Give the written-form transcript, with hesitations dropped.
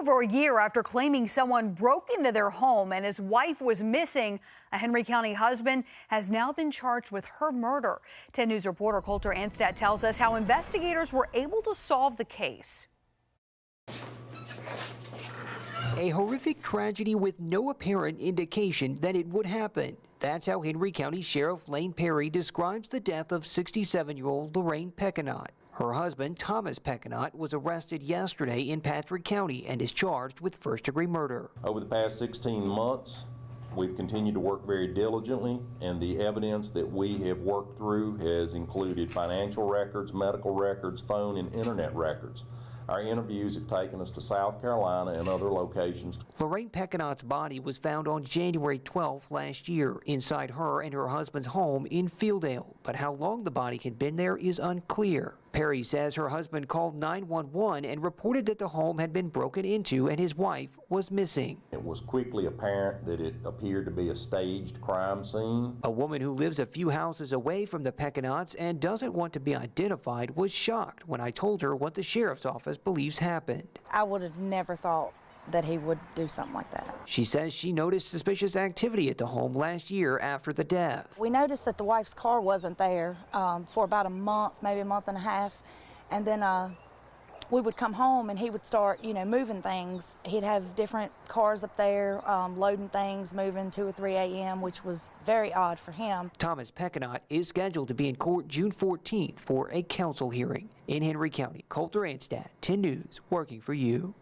over a year after claiming someone broke into their home and his wife was missing, a Henry County husband has now been charged with her murder. 10 News reporter Colter Anstad tells us how investigators were able to solve the case. A horrific tragedy with no apparent indication that it would happen. That's how Henry County Sheriff Lane Perry describes the death of 67-year-old Lorraine Pecknott. Her husband, Thomas Pecknott, was arrested yesterday in Patrick County and is charged with first-degree murder. Over the past 16 months, we've continued to work very diligently, and the evidence that we have worked through has included financial records, medical records, phone and internet records. Our interviews have taken us to South Carolina and other locations. Lorraine Pecknott's body was found on January 12th last year inside her and her husband's home in Fieldale, but how long the body had been there is unclear. Perry says her husband called 911 and reported that the home had been broken into and his wife was missing. It was quickly apparent that it appeared to be a staged crime scene. A woman who lives a few houses away from the Pecknotts and doesn't want to be identified was shocked when I told her what the sheriff's office believes happened. I would have never thought that he would do something like that. She says she noticed suspicious activity at the home last year after the death. We noticed that the wife's car wasn't there for about a month, maybe a month and a half, and then we would come home and he would start, moving things. He'd have different cars up there, loading things, moving 2 or 3 a.m., which was very odd for him. Thomas Pecknott is scheduled to be in court June 14th for a counsel hearing. In Henry County, Colter Anstad, 10 News, working for you.